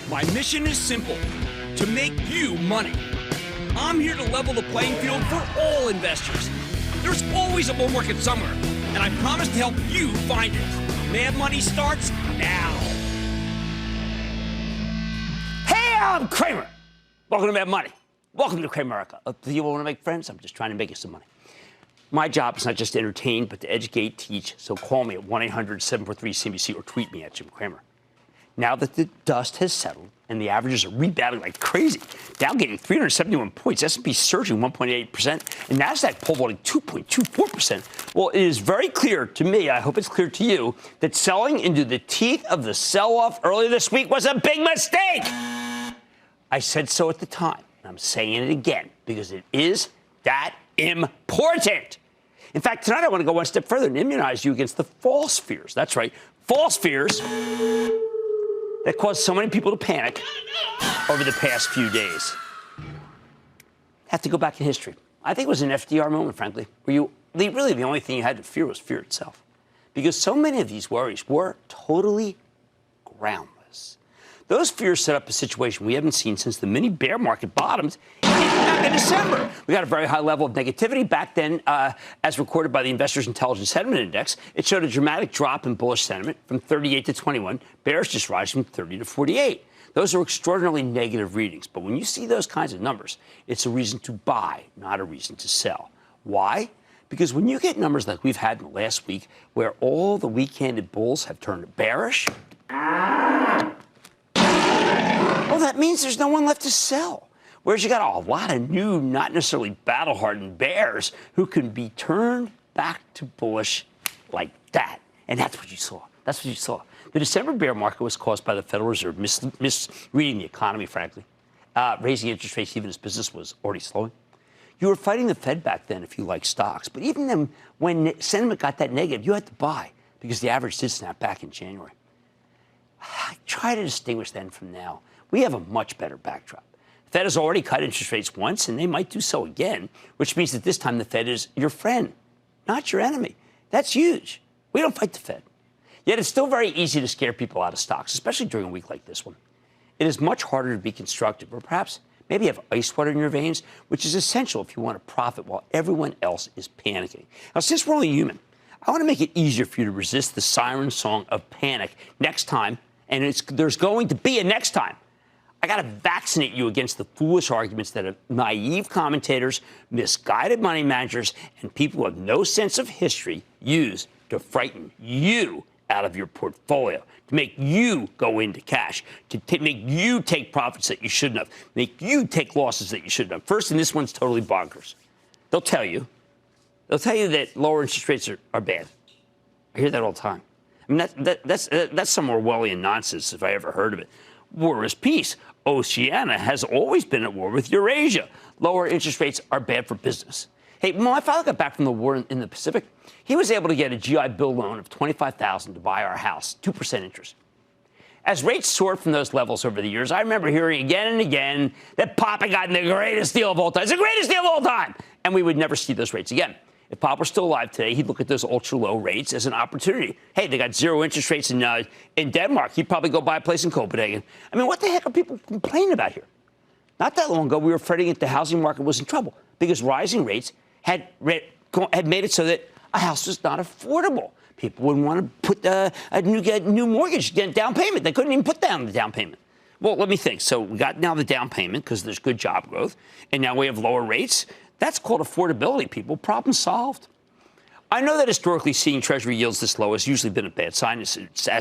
My mission is simple, to make you money. I'm here to level the playing field for all investors. There's always a bull market somewhere, and I promise to help you find it. Mad Money starts now. Hey, I'm Cramer. Welcome to Mad Money. Welcome to Cramerica. Do you want to make friends? I'm just trying to make you some money. My job is not just to entertain, but to educate, teach. So call me at 1-800-743-CNBC or tweet me at Jim Cramer. Now that the dust has settled and the averages are rebounding like crazy, Dow getting 371 points, S&P surging 1.8%, and NASDAQ pole vaulting 2.24%. Well, it is very clear to me, I hope it's clear to you, that selling into the teeth of the sell-off earlier this week was a big mistake. I said so at the time, and I'm saying it again because it is that important. In fact, tonight I want to go one step further and immunize you against the false fears. That's right, false fears that caused so many people to panic over the past few days. Have to go back in history. I think it was an FDR moment, frankly, where really the only thing you had to fear was fear itself. Because so many of these worries were totally groundless. Those fears set up a situation we haven't seen since the mini bear market bottomed back in December. We got a very high level of negativity back then, as recorded by the Investors Intelligence Sentiment Index. It showed a dramatic drop in bullish sentiment from 38 to 21. Bears just rise from 30 to 48. Those are extraordinarily negative readings. But when you see those kinds of numbers, it's a reason to buy, not a reason to sell. Why? Because when you get numbers like we've had in the last week, where all the weak-handed bulls have turned bearish, well, that means there's no one left to sell. Whereas you got a lot of new, not necessarily battle-hardened bears who can be turned back to bullish like that. And that's what you saw. That's what you saw. The December bear market was caused by the Federal Reserve misreading the economy, frankly, raising interest rates even as business was already slowing. You were fighting the Fed back then if you like stocks. But even then, when sentiment got that negative, you had to buy because the average did snap back in January. I try to distinguish then from now. We have a much better backdrop. The Fed has already cut interest rates once, and they might do so again, which means that this time the Fed is your friend, not your enemy. That's huge. We don't fight the Fed. Yet it's still very easy to scare people out of stocks, especially during a week like this one. It is much harder to be constructive, or perhaps maybe have ice water in your veins, which is essential if you want to profit while everyone else is panicking. Now, since we're only human, I want to make it easier for you to resist the siren song of panic next time, and there's going to be a next time. I got to vaccinate you against the foolish arguments that naive commentators, misguided money managers, and people who have no sense of history use to frighten you out of your portfolio, to make you go into cash, to make you take profits that you shouldn't have, make you take losses that you shouldn't have. First, and this one's totally bonkers. They'll tell you that lower interest rates are bad. I hear that all the time. I mean, that's some Orwellian nonsense if I ever heard of it. War is peace. Oceania has always been at war with Eurasia. Lower interest rates are bad for business. Hey, when my father got back from the war in the Pacific, he was able to get a GI Bill loan of $25,000 to buy our house, 2% interest. As rates soared from those levels over the years, I remember hearing again and again that Papa got the greatest deal of all time. It's the greatest deal of all time! And we would never see those rates again. If Pop were still alive today, he'd look at those ultra-low rates as an opportunity. Hey, they got zero interest rates in Denmark. He'd probably go buy a place in Copenhagen. I mean, what the heck are people complaining about here? Not that long ago, we were fretting that the housing market was in trouble because rising rates had made it so that a house was not affordable. People wouldn't want to put a new mortgage down payment. They couldn't even put down the down payment. Well, let me think. So we got now the down payment because there's good job growth, and now we have lower rates. That's called affordability, people. Problem solved. I know that historically seeing Treasury yields this low has usually been a bad sign, as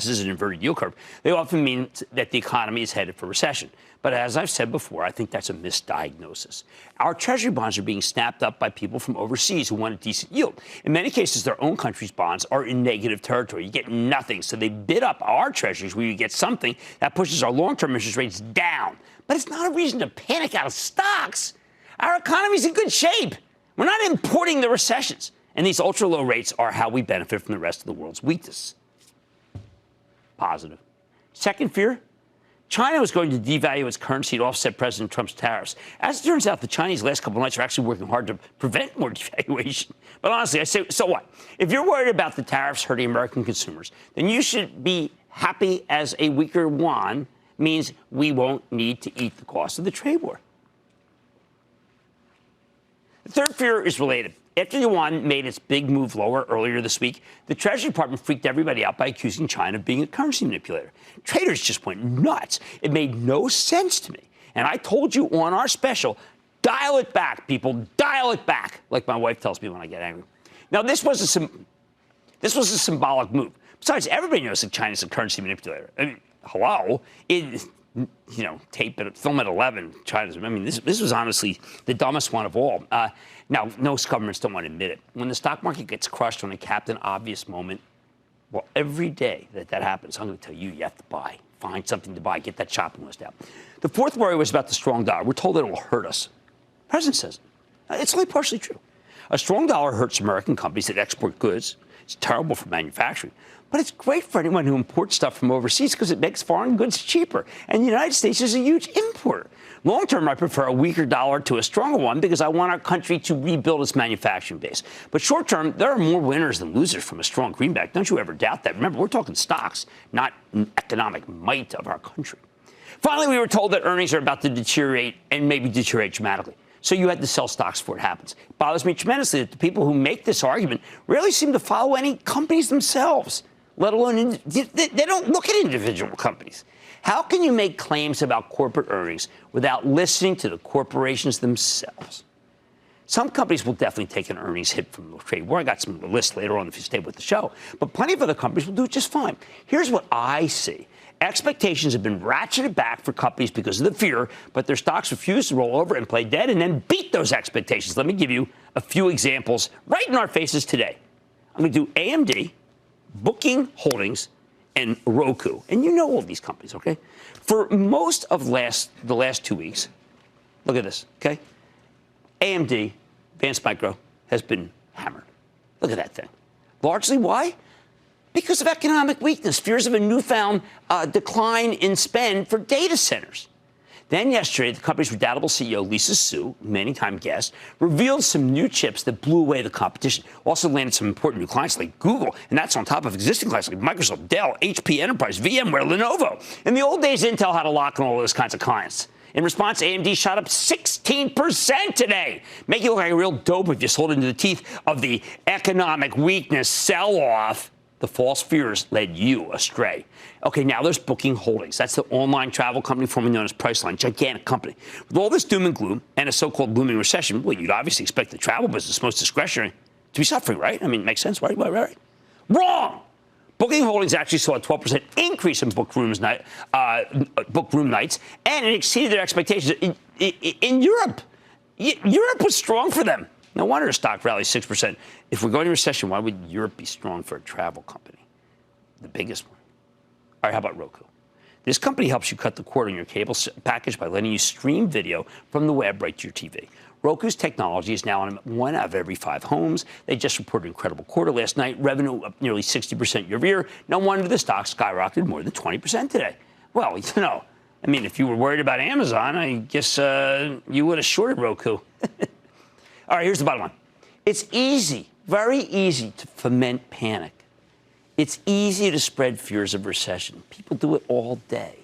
is an inverted yield curve. They often mean that the economy is headed for recession. But as I've said before, I think that's a misdiagnosis. Our Treasury bonds are being snapped up by people from overseas who want a decent yield. In many cases, their own country's bonds are in negative territory. You get nothing. So they bid up our Treasuries where you get something that pushes our long-term interest rates down. But it's not a reason to panic out of stocks. Our economy's in good shape. We're not importing the recessions. And these ultra-low rates are how we benefit from the rest of the world's weakness. Positive. Second fear, China was going to devalue its currency to offset President Trump's tariffs. As it turns out, the Chinese last couple of nights are actually working hard to prevent more devaluation. But honestly, I say, so what? If you're worried about the tariffs hurting American consumers, then you should be happy as a weaker yuan means we won't need to eat the cost of the trade war. The third fear is related. After yuan made its big move lower earlier this week, the Treasury Department freaked everybody out by accusing China of being a currency manipulator. Traders just went nuts. It made no sense to me. And I told you on our special, dial it back, people, dial it back, like my wife tells me when I get angry. Now, this was a symbolic move. Besides, everybody knows that China's a currency manipulator. I mean, hello? Film at 11, China's, this was honestly the dumbest one of all. Now, most governments don't want to admit it. When the stock market gets crushed on a Captain Obvious moment, well, every day that happens, I'm going to tell you, you have to buy. Find something to buy. Get that shopping list out. The fourth worry was about the strong dollar. We're told that it will hurt us. The president says it's only partially true. A strong dollar hurts American companies that export goods. It's terrible for manufacturing. But it's great for anyone who imports stuff from overseas because it makes foreign goods cheaper. And the United States is a huge importer. Long term, I prefer a weaker dollar to a stronger one because I want our country to rebuild its manufacturing base. But short term, there are more winners than losers from a strong greenback. Don't you ever doubt that. Remember, we're talking stocks, not economic might of our country. Finally, we were told that earnings are about to deteriorate and maybe deteriorate dramatically. So you had to sell stocks before it happens. It bothers me tremendously that the people who make this argument rarely seem to follow any companies themselves, let alone they don't look at individual companies. How can you make claims about corporate earnings without listening to the corporations themselves? Some companies will definitely take an earnings hit from the trade war. I got some lists later on if you stay with the show. But plenty of other companies will do just fine. Here's what I see. Expectations have been ratcheted back for companies because of the fear, but their stocks refuse to roll over and play dead and then beat those expectations. Let me give you a few examples right in our faces today. I'm going to do AMD, Booking Holdings, and Roku. And you know all these companies, okay? For most of the last 2 weeks, look at this, okay? AMD, Advanced Micro, has been hammered. Look at that thing. Largely why? Because of economic weakness, fears of a newfound decline in spend for data centers. Then yesterday, the company's redoubtable CEO, Lisa Su, many-time guest, revealed some new chips that blew away the competition. Also landed some important new clients like Google, and that's on top of existing clients like Microsoft, Dell, HP Enterprise, VMware, Lenovo. In the old days, Intel had a lock on all those kinds of clients. In response, AMD shot up 16% today, making it look like a real dope if you sold into the teeth of the economic weakness sell-off. The false fears led you astray. Okay, now there's Booking Holdings. That's the online travel company formerly known as Priceline, gigantic company. With all this doom and gloom and a so-called looming recession, well, you'd obviously expect the travel business, most discretionary, to be suffering, right? I mean, it makes sense, right? Wrong! Booking Holdings actually saw a 12% increase in book room nights, and it exceeded their expectations in Europe. Europe was strong for them. No wonder the stock rallied 6%. If we're going to recession, why would Europe be strong for a travel company? The biggest one. All right, how about Roku? This company helps you cut the cord on your cable package by letting you stream video from the web right to your TV. Roku's technology is now in 1 out of every 5 homes. They just reported an incredible quarter last night, revenue up nearly 60% year over year. No wonder the stock skyrocketed more than 20% today. Well, if you were worried about Amazon, I guess you would have shorted Roku. All right, here's the bottom line. It's easy, very easy to foment panic. It's easy to spread fears of recession. People do it all day.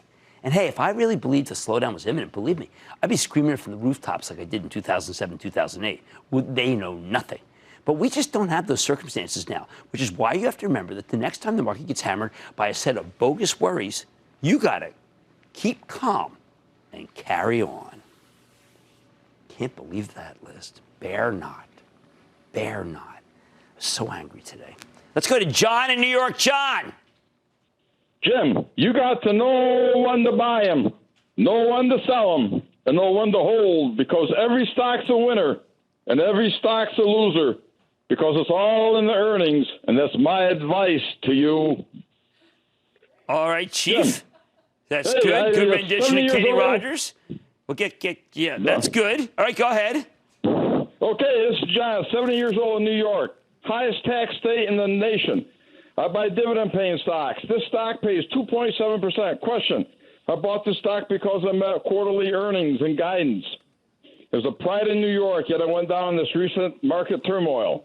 And hey, if I really believed the slowdown was imminent, believe me, I'd be screaming it from the rooftops like I did in 2007, 2008. They know nothing. But we just don't have those circumstances now, which is why you have to remember that the next time the market gets hammered by a set of bogus worries, you got to keep calm and carry on. Can't believe that list. Bear not. Bear not. I'm so angry today. Let's go to John in New York. John. Jim, you got to know when to buy them, know when to sell them, and know when to hold, because every stock's a winner and every stock's a loser, because it's all in the earnings, and that's my advice to you. All right, Chief. Jim. That's Hey, good. Good rendition of Kenny Rogers. We'll yeah, that's good. All right, go ahead. Okay, this is John, 70 years old in New York, highest tax state in the nation. I buy dividend-paying stocks. This stock pays 2.7%. Question, I bought this stock because I met quarterly earnings and guidance. There's a pride in New York, yet I went down in this recent market turmoil.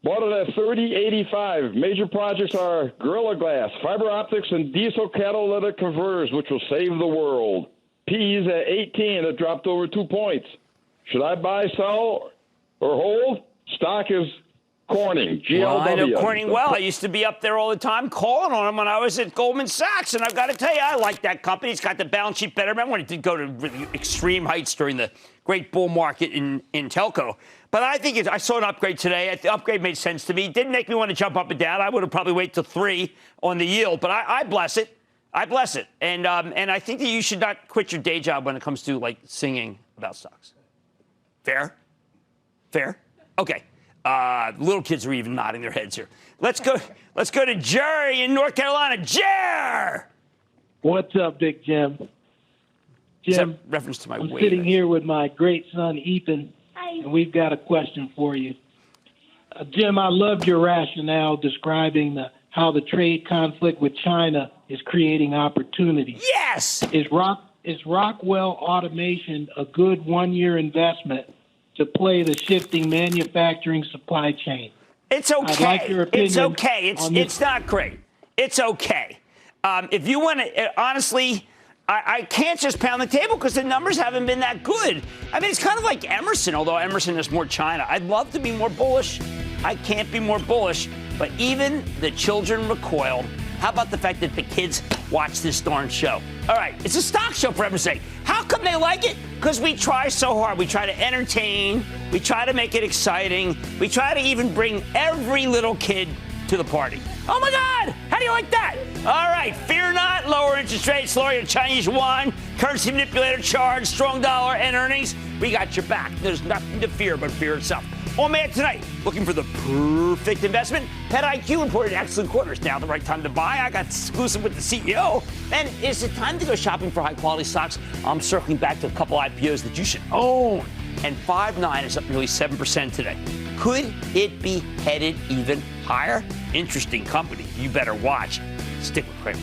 Bought it at $30.85. Major projects are Gorilla Glass, fiber optics, and diesel catalytic converters, which will save the world. P's at 18. It dropped over 2 points. Should I buy, sell, or hold? Stock is Corning, GLW. Well, I know Corning well. I used to be up there all the time calling on him when I was at Goldman Sachs, and I've got to tell you, I like that company. It's got the balance sheet better. Remember when it did go to really extreme heights during the great bull market in telco? But I think I saw an upgrade today. The upgrade made sense to me. It didn't make me want to jump up and down. I would have probably waited till 3 on the yield, but I bless it. I bless it. And I think that you should not quit your day job when it comes to, like, singing about stocks. Fair? Fair? Okay. Little kids are even nodding their heads here. Let's go to Jerry in North Carolina. Jer! What's up, Big Jim? Jim, reference to my I'm weight. sitting here with my great son, Ethan, and we've got a question for you. Jim, I loved your rationale describing how the trade conflict with China is creating opportunities. Yes! Is Rockwell Automation a good one-year investment to play the shifting manufacturing supply chain? It's okay. I'd like your opinion. It's okay. It's not great. It's okay. If you want to, honestly, I can't just pound the table because the numbers haven't been that good. I mean, it's kind of like Emerson, although Emerson is more China. I'd love to be more bullish. I can't be more bullish. But even the children recoiled. How about the fact that the kids watch this darn show? All right, it's a stock show, for heaven's sake. How come they like it? Because we try so hard. We try to entertain. We try to make it exciting. We try to even bring every little kid to the party. Oh, my God. How do you like that? All right, fear not. Lower interest rates, lower your Chinese yuan, currency manipulator charge, strong dollar, and earnings. We got your back. There's nothing to fear but fear itself. On Man tonight, looking for the perfect investment. Pet IQ reported excellent quarters. Now the right time to buy. I got exclusive with the CEO. And is it time to go shopping for high-quality stocks? I'm circling back to a couple IPOs that you should own. And Five9 is up nearly 7% today. Could it be headed even higher? Interesting company. You better watch. Stick with Cramer.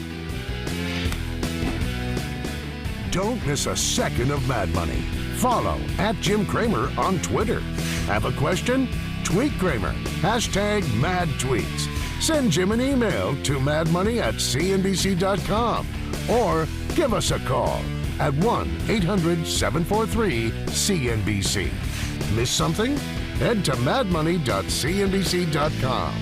Don't miss a second of Mad Money. Follow @Jim Cramer on Twitter. Have a question? Tweet Cramer. #MadTweets. Send Jim an email to madmoney@cnbc.com or give us a call at 1-800-743-CNBC. Miss something? Head to madmoney.cnbc.com.